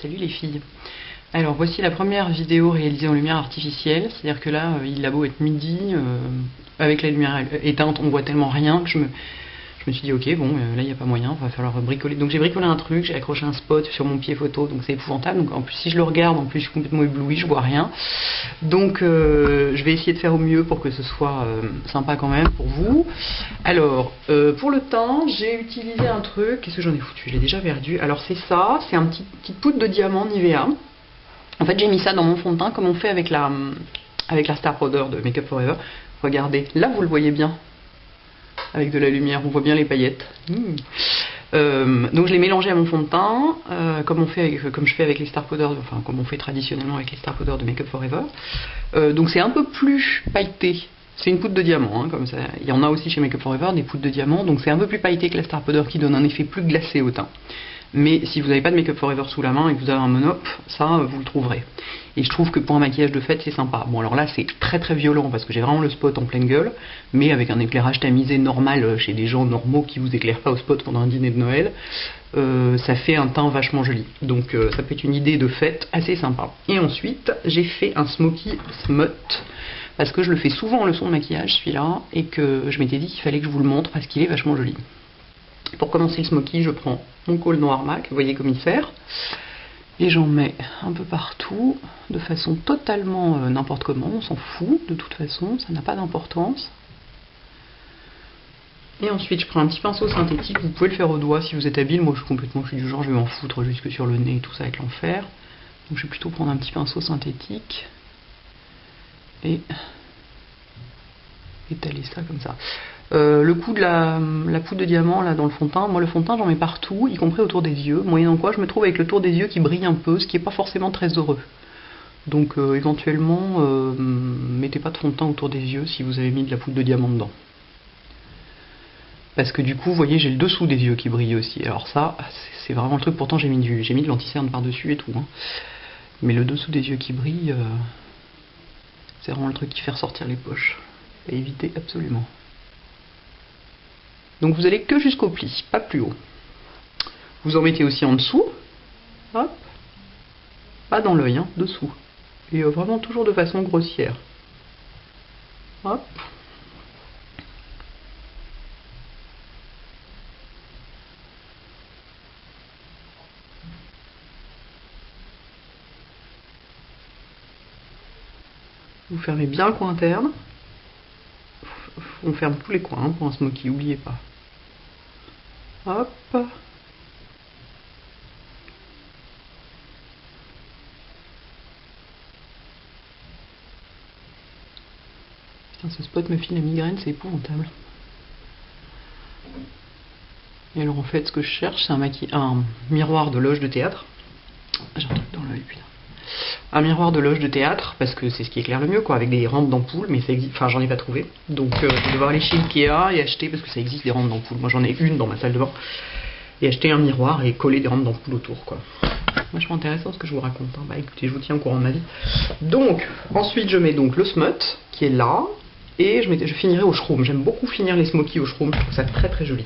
Salut les filles. Alors voici la première vidéo réalisée en lumière artificielle, c'est-à-dire que là il a beau être midi, avec la lumière éteinte on voit tellement rien que je me suis dit ok bon là il n'y a pas moyen, va falloir bricoler. Donc j'ai bricolé un truc, j'ai accroché un spot sur mon pied photo, donc c'est épouvantable. Donc en plus si je le regarde, en plus je suis complètement ébloui, je vois rien. Donc je vais essayer de faire au mieux pour que ce soit sympa quand même pour vous. Alors pour le temps j'ai utilisé un truc, qu'est-ce que j'en ai foutu, je l'ai déjà perdu. Alors c'est ça, c'est un petite poudre de diamant Nivea. En fait j'ai mis ça dans mon fond de teint comme on fait avec la Star Powder de Make Up For Ever. Regardez, là vous le voyez bien. Avec de la lumière, on voit bien les paillettes. Donc je l'ai mélangé à mon fond de teint, comme je fais avec les Star Powder, enfin comme on fait traditionnellement avec les Star Powder de Make Up For Ever. Donc c'est un peu plus pailleté. C'est une poudre de diamant, hein, comme ça. Il y en a aussi chez Make Up For Ever des poudres de diamant, donc c'est un peu plus pailleté que la Star Powder qui donne un effet plus glacé au teint. Mais si vous n'avez pas de Make Up For Ever sous la main et que vous avez un monop, ça vous le trouverez. Et je trouve que pour un maquillage de fête c'est sympa. Bon alors là c'est très très violent parce que j'ai vraiment le spot en pleine gueule, mais avec un éclairage tamisé normal chez des gens normaux qui vous éclairent pas au spot pendant un dîner de Noël, ça fait un teint vachement joli. Donc ça peut être une idée de fête assez sympa. Et ensuite j'ai fait un smoky smut, parce que je le fais souvent en leçon de maquillage celui-là, et que je m'étais dit qu'il fallait que je vous le montre parce qu'il est vachement joli. Pour commencer le smoky, je prends mon col noir MAC, vous voyez comme il sert, et j'en mets un peu partout, de façon totalement n'importe comment, on s'en fout de toute façon, ça n'a pas d'importance. Et ensuite je prends un petit pinceau synthétique, vous pouvez le faire au doigt si vous êtes habile, moi je suis du genre, je vais m'en foutre jusque sur le nez, tout ça va être l'enfer. Donc je vais plutôt prendre un petit pinceau synthétique, et étaler ça comme ça. Le coup de la poudre de diamant là dans le fond de teint, moi le fond de teint j'en mets partout, y compris autour des yeux, moyennant quoi je me trouve avec le tour des yeux qui brille un peu, ce qui n'est pas forcément très heureux. Donc éventuellement mettez pas de fond de teint autour des yeux si vous avez mis de la poudre de diamant dedans. Parce que du coup vous voyez j'ai le dessous des yeux qui brille aussi, alors ça c'est vraiment le truc, pourtant j'ai mis de l'anti-cerne par dessus et tout, hein. Mais le dessous des yeux qui brille, c'est vraiment le truc qui fait ressortir les poches, à éviter absolument. Donc vous allez que jusqu'au pli, pas plus haut. Vous en mettez aussi en dessous, hop, pas dans l'œil, hein, dessous. Et vraiment toujours de façon grossière. Hop. Vous fermez bien le coin interne. On ferme tous les coins, hein, pour un smoky, n'oubliez pas. Hop. Putain, ce spot me file la migraine, c'est épouvantable. Et alors en fait, ce que je cherche, c'est un miroir de loge de théâtre. J'ai un truc dans l'œil, putain. Un miroir de loge de théâtre, parce que c'est ce qui éclaire le mieux, quoi, avec des rampes d'ampoule, mais ça existe, enfin j'en ai pas trouvé. Donc je vais devoir aller chez Ikea et acheter, parce que ça existe des rampes d'ampoule. Moi j'en ai une dans ma salle de bain. Et acheter un miroir et coller des rampes d'ampoule autour, quoi. Vachement intéressant ce que je vous raconte, hein. Bah écoutez, je vous tiens au courant de ma vie. Donc, ensuite je mets donc le smut, qui est là, et je finirai au shroom. J'aime beaucoup finir les smokies au shroom, je trouve ça très très joli.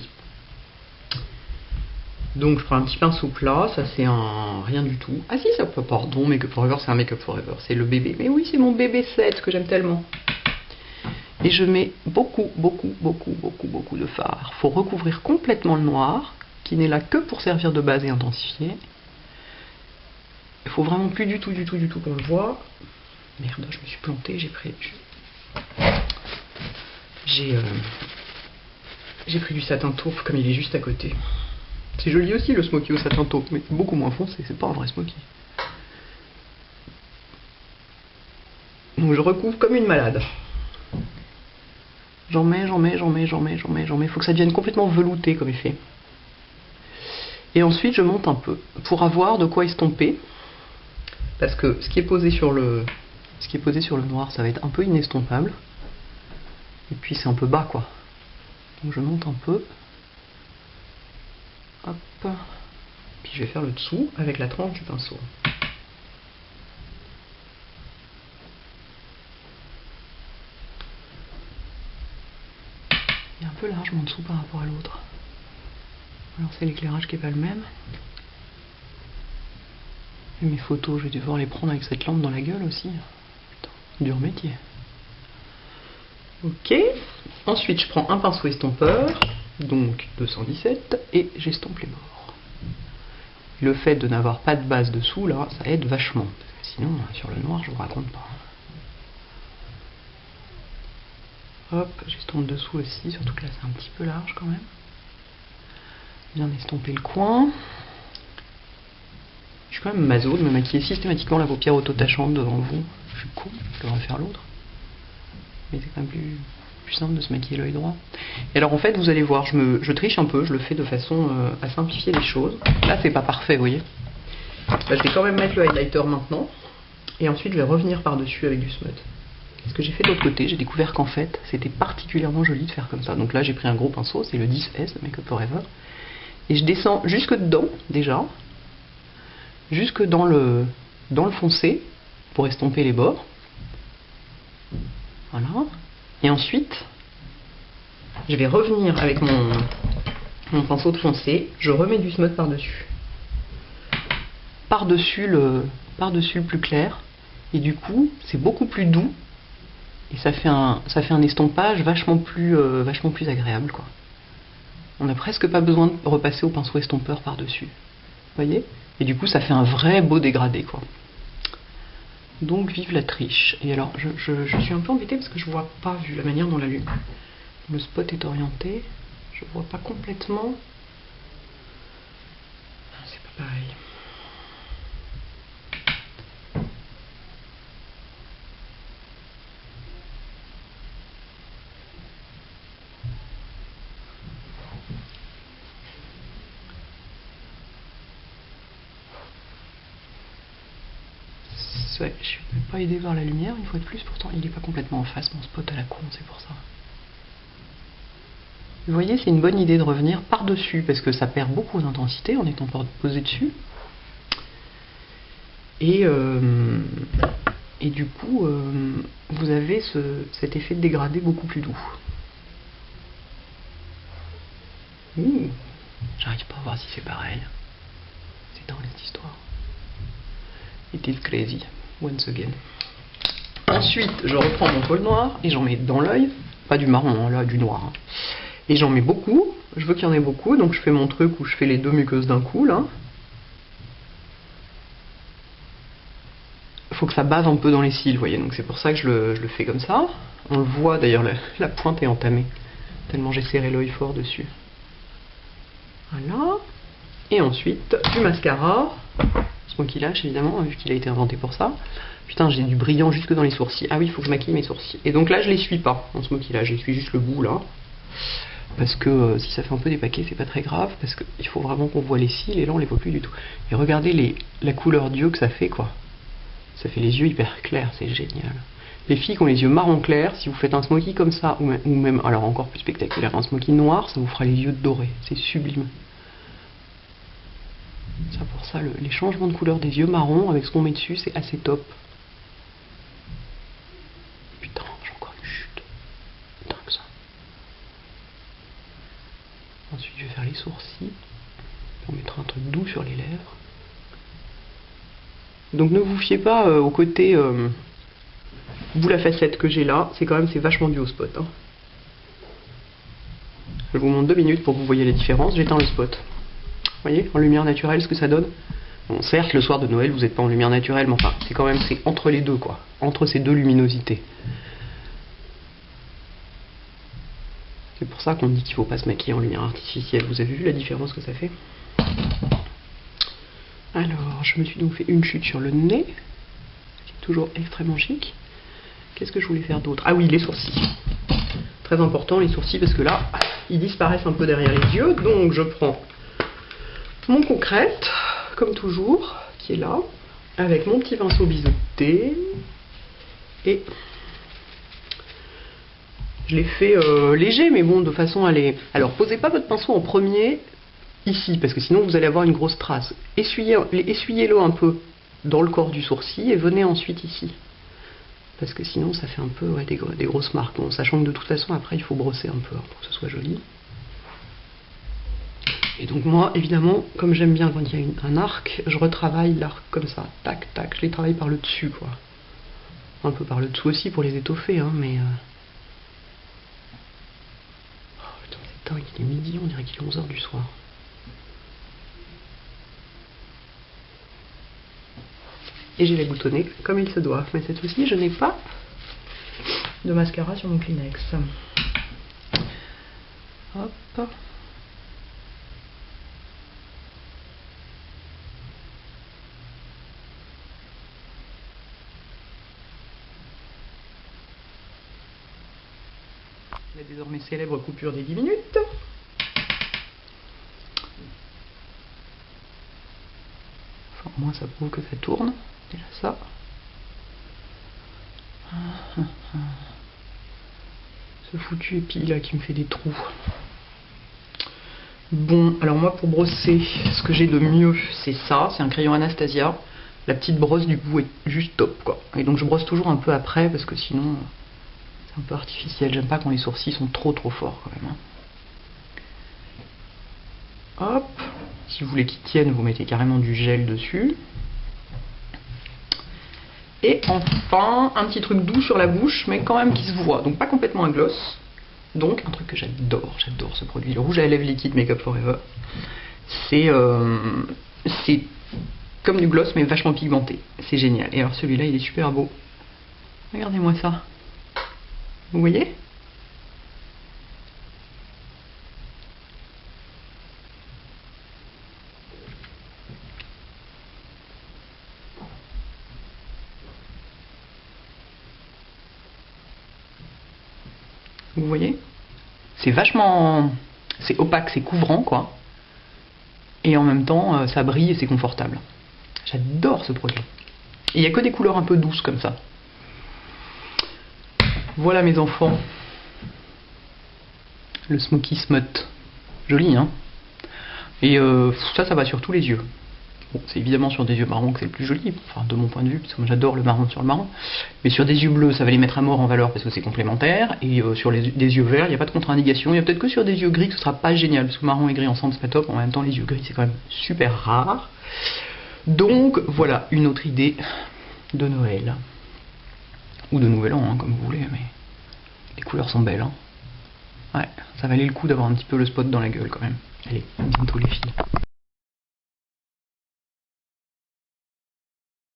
Donc je prends un petit pinceau plat, ça c'est un rien du tout. Ah si, ça peut, pardon, Make Up For Ever, c'est un Make Up For Ever, c'est le bébé. Mais oui, c'est mon bébé 7 que j'aime tellement. Et je mets beaucoup de fard. Faut recouvrir complètement le noir, qui n'est là que pour servir de base et intensifier. Il faut vraiment plus du tout qu'on le voit. Merde, je me suis plantée, j'ai pris du satin taupe comme il est juste à côté. C'est joli aussi le smoky au satin taupe, mais beaucoup moins foncé, c'est pas un vrai smoky. Donc je recouvre comme une malade. J'en mets, faut que ça devienne complètement velouté comme effet. Et ensuite je monte un peu, pour avoir de quoi estomper. Parce que ce qui est posé sur le noir, ça va être un peu inestompable. Et puis c'est un peu bas quoi. Donc je monte un peu. Hop. Puis je vais faire le dessous avec la tranche du pinceau. Il est un peu large mon dessous par rapport à l'autre. Alors c'est l'éclairage qui n'est pas le même. Et mes photos, je vais devoir les prendre avec cette lampe dans la gueule aussi. Putain, dur métier. Ok. Ensuite, je prends un pinceau estompeur, donc 217, et j'estompe les bords. Le fait de n'avoir pas de base dessous, là, ça aide vachement. Parce que sinon, sur le noir, je vous raconte pas. Hop, j'estompe dessous aussi, surtout que là, c'est un petit peu large quand même. Bien estomper le coin. Je suis quand même maso de me maquiller systématiquement la paupière auto-tachante devant vous. Je suis con, je devrais faire l'autre. Mais c'est quand même plus simple de se maquiller l'œil droit. Et alors en fait, vous allez voir, je triche un peu, je le fais de façon à simplifier les choses. Là, c'est pas parfait, vous voyez. Bah, je vais quand même mettre le highlighter maintenant. Et ensuite, je vais revenir par-dessus avec du smut. Ce que j'ai fait de l'autre côté, j'ai découvert qu'en fait, c'était particulièrement joli de faire comme ça. Donc là, j'ai pris un gros pinceau, c'est le 10S de Make Up For Ever. Et je descends jusque dedans, déjà. Jusque dans le foncé, pour estomper les bords. Voilà. Et ensuite, je vais revenir avec mon pinceau de foncé, je remets du smut par-dessus. Par-dessus le plus clair. Et du coup, c'est beaucoup plus doux. Et ça fait un estompage vachement plus agréable, quoi. On n'a presque pas besoin de repasser au pinceau estompeur par-dessus. Vous voyez? Et du coup, ça fait un vrai beau dégradé, quoi. Donc, vive la triche. Et alors, je suis un peu embêtée parce que je vois pas, vu la manière dont le spot est orienté. Je vois pas complètement. C'est pas pareil. Ouais, je suis pas aidé par la lumière une fois de plus, pourtant il est pas complètement en face mon spot à la con, c'est pour ça. Vous voyez, c'est une bonne idée de revenir par-dessus parce que ça perd beaucoup d'intensité en étant posé dessus. Et du coup, vous avez cet effet de dégradé beaucoup plus doux. J'arrive pas à voir si c'est pareil. C'est dans les histoires. It is crazy, once again. Ensuite, je reprends mon pôle noir et j'en mets dans l'œil. Pas du marron, hein, là, du noir. Hein. Et j'en mets beaucoup. Je veux qu'il y en ait beaucoup, donc je fais mon truc où je fais les deux muqueuses d'un coup, là. Faut que ça bave un peu dans les cils, vous voyez, donc c'est pour ça que je le fais comme ça. On le voit, d'ailleurs, la pointe est entamée. Tellement j'ai serré l'œil fort dessus. Voilà. Et ensuite, du mascara. Smoky Lash, évidemment, vu qu'il a été inventé pour ça. Putain, j'ai du brillant jusque dans les sourcils. Ah oui, il faut que je maquille mes sourcils. Et donc là, je les suis pas en Smoky Lash, j'essuie juste le bout, là. Parce que si ça fait un peu dépaqué, c'est pas très grave, parce qu'il faut vraiment qu'on voit les cils, et là, on les voit plus du tout. Et regardez la couleur d'yeux que ça fait, quoi. Ça fait les yeux hyper clairs, c'est génial. Les filles qui ont les yeux marron clair, si vous faites un smoky comme ça, ou même, alors encore plus spectaculaire, un smoky noir, ça vous fera les yeux dorés. C'est sublime. Ça pour ça, les changements de couleur des yeux marrons avec ce qu'on met dessus, c'est assez top. Putain, j'ai encore une chute. Putain que ça. Ensuite, je vais faire les sourcils. On mettra un truc doux sur les lèvres. Donc ne vous fiez pas au côté boule à facettes que j'ai là. C'est vachement dû au spot. Hein. Je vous montre 2 minutes pour que vous voyez les différences. J'éteins le spot. Vous voyez, en lumière naturelle, ce que ça donne. Bon, certes, le soir de Noël, vous n'êtes pas en lumière naturelle, mais enfin, c'est entre les deux, quoi. Entre ces deux luminosités. C'est pour ça qu'on dit qu'il ne faut pas se maquiller en lumière artificielle. Vous avez vu la différence que ça fait? Alors, je me suis donc fait une chute sur le nez, qui est toujours extrêmement chic. Qu'est-ce que je voulais faire d'autre? Ah oui, les sourcils. Très important, les sourcils, parce que là, ils disparaissent un peu derrière les yeux. Donc, je prends mon concrète, comme toujours, qui est là, avec mon petit pinceau biseauté. Et je l'ai fait léger, mais bon, de façon à les... Alors, posez pas votre pinceau en premier ici, parce que sinon vous allez avoir une grosse trace. Essuyez-le un peu dans le corps du sourcil et venez ensuite ici. Parce que sinon ça fait un peu des grosses marques. Bon, sachant que de toute façon après il faut brosser un peu hein, pour que ce soit joli. Et donc moi, évidemment, comme j'aime bien quand il y a un arc, je retravaille l'arc comme ça, tac, tac, je les travaille par le dessus, quoi. Un peu par le dessous aussi pour les étoffer, hein, mais... Oh putain, c'est dingue, il est midi, on dirait qu'il est 11h du soir. Et j'ai les boutonnés comme il se doit. Mais cette fois-ci, je n'ai pas de mascara sur mon Kleenex. Hop. La désormais célèbre coupure des 10 minutes. Enfin, au moins ça prouve que ça tourne. Déjà ça. Ce foutu épi là qui me fait des trous. Bon, alors moi pour brosser, ce que j'ai de mieux, c'est ça. C'est un crayon Anastasia. La petite brosse du coup est juste top, quoi. Et donc je brosse toujours un peu après parce que sinon c'est un peu artificiel. J'aime pas quand les sourcils sont trop forts quand même, hein. Hop. Si vous voulez qu'ils tiennent, vous mettez carrément du gel dessus. Et enfin, un petit truc doux sur la bouche, mais quand même qui se voit. Donc pas complètement un gloss. Donc un truc que j'adore ce produit. Le rouge à lèvres liquide Make Up For Ever. C'est comme du gloss, mais vachement pigmenté. C'est génial. Et alors celui-là, il est super beau. Regardez-moi ça. Vous voyez ? Vous voyez ? C'est vachement... C'est opaque, c'est couvrant, quoi. Et en même temps, ça brille et c'est confortable. J'adore ce produit. Et il n'y a que des couleurs un peu douces comme ça. Voilà mes enfants. Le Smoky Smut. Joli, hein ? Et ça va sur tous les yeux. Bon, c'est évidemment sur des yeux marrons que c'est le plus joli, enfin de mon point de vue, parce que moi j'adore le marron sur le marron. Mais sur des yeux bleus, ça va les mettre à mort en valeur parce que c'est complémentaire. Et sur des yeux verts, il n'y a pas de contre-indication. Il y a peut-être que sur des yeux gris que ce sera pas génial, parce que marron et gris ensemble c'est pas top. En même temps, les yeux gris c'est quand même super rare. Donc voilà, une autre idée de Noël. Ou de Nouvel An, hein, comme vous voulez, mais les couleurs sont belles, hein. Ouais, ça valait le coup d'avoir un petit peu le spot dans la gueule quand même. Allez, à bientôt les filles.